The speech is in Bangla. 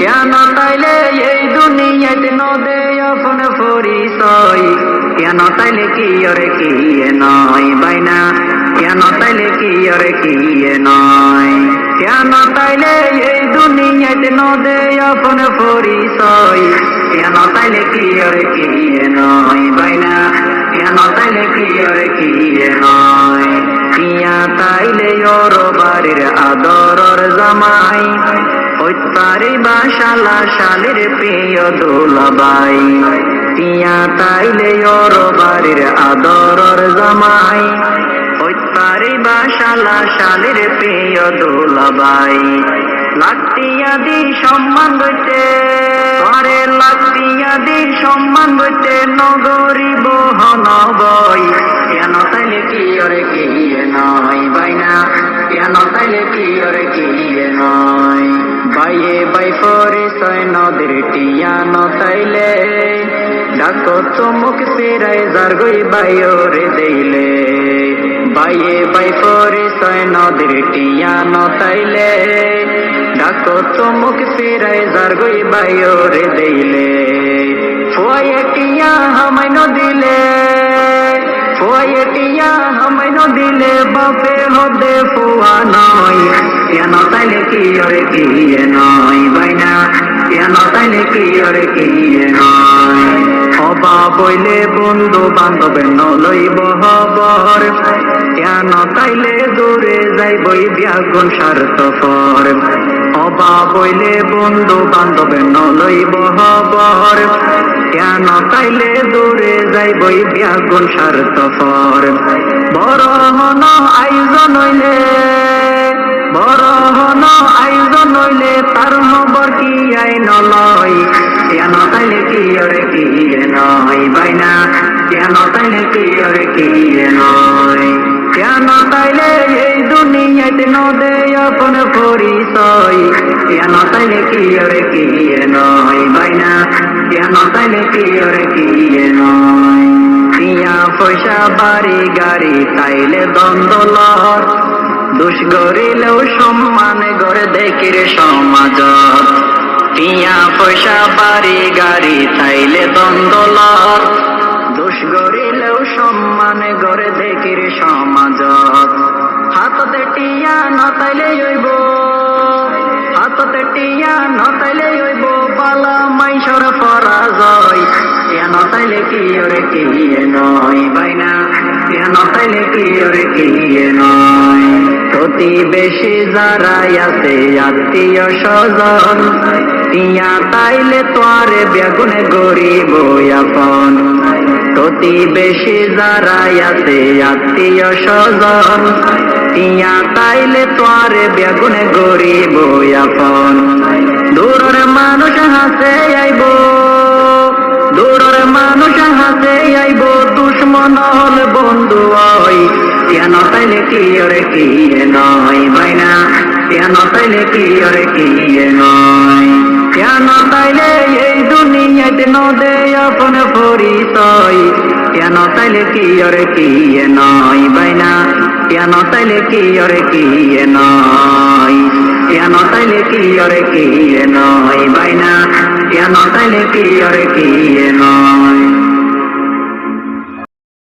কেন তাইলে এই দুনিয়াতে নদে আপন পরিচয়, কেন তাইলে কি ওরে কি নয় বাইনা, কেন তাইলে কি ওরে কি নয়, কেন তাইলে এই দুনিয়াতে নদে আপন পরিচয়, কেন তাইলে কি ওরে কি নয় বাইনা, কেন তাইলে কি ওরে কি নয়, কিয়া তাইলে ওর বাড়ির আদরর জামাই, হইতারি বাসালা শালের প্রিয় দুলাবাই, টিয়া তাইলে ওর বাড়ির আদরর জামাই, হইতারি বাসালা শালের প্রিয় দুলাবাই, লাখটিয়া দি সম্মান হইতে আরে লাখটিয়া দি সম্মান হইতে নগরী বহন বই, কেন তাইলে কি ওরে কি নয় বাইনা, কেন তাইলে কি ওরে কি নয়, বাইয়ে বাই পরিচয় নদীর টিয়া নতাইলে, ডাকো চমক ফেরাই যার গই বাইরে দেইলে, বাইয়ে বাই পরিচয় নদীর টিয়া নতাইলে, ডাকো চমক ফেরাই যার গই বাইরে দেইলে, ফয়ে টিয়া হামাই নদিলে, ফয়ে টিয়া হামাই নদিলে, বাপে হদে ফুয়া নয়, কেন তাইলে কি ওরে কি নয় বাইনা, কেন তাইলে কি ওরে কি নয়, হবা বইলে বন্ধু বান্ধবের নলইব হবর, কেন তাইলে দূরে যাইবই ব্যাগুন স্বার্থপর, হবা বইলে বন্ধু বান্ধবের নলইব হবর, কেন তাইলে দূরে যাইবই ব্যাগুন স্বার্থপর, বড় হন আয়োজন হইলে, বড় হন আয়োজন হইলে তার খবর কি আইন লয়, কেন তাইলে কি ওরে কি নয় বাইনা, কেন তাইলে কি ওরে কি নয়, কেন তাইলে এই দুনিয়াতে নদে আপন পরিচয়, কেন তাইলে কি ওরে কি নয় বাইনা, কেন তাইলে কি ওরে কি নয়, টিয়া পয়সা বাড়ি গাড়ি তাইলে দ্বন্দ্ব, দোষ গরিলেও সম্মান গড়ে দেখির সমাজ, টিয়া পয়সা বাড়ি গাড়ি তাইলে দ্বন্দ্ব, দোষ গরিলেও সম্মান গড়ে দেখির সমাজ, হাততে টিয়া নতাইলে হইব, হাততে টিয়া নতাইলে হইব, পালা মাইসর পরাজয়, কেন তাইলে কি ওরে কি নয় বাইনা, কেন তাইলে কি ওরে কি নয়, প্রতিবেশী যারা আছে আত্মীয় স্বজন, টিয়া তাইলে তোয়ারে বেগুনে গরিব আপন, প্রতিবেশী যারা আছে আত্মীয় স্বজন, টিয়া তাইলে তোয়ারে বেগুনে গরিব আপন, দূরের মানুষ হাসে আইব, দূরের মানুষ হাসে আইব, দুশ্মন হল বন্ধু হয়, কেন তাইলে কি ওরে কি নয় বাইনা, কেন তাইলে কি ওরে কি নয়, কেন তাইলে এই দুনিয়াতে নদে আপন পরিচয়, কেন তাইলে কি ওরে কি নয় বাইনা, কেন তাইলে কি ওরে কি নয়, কেন তাইলে কি ওরে কি নয় বাইনা, কেন তাইলে কি ওরে কি নয়।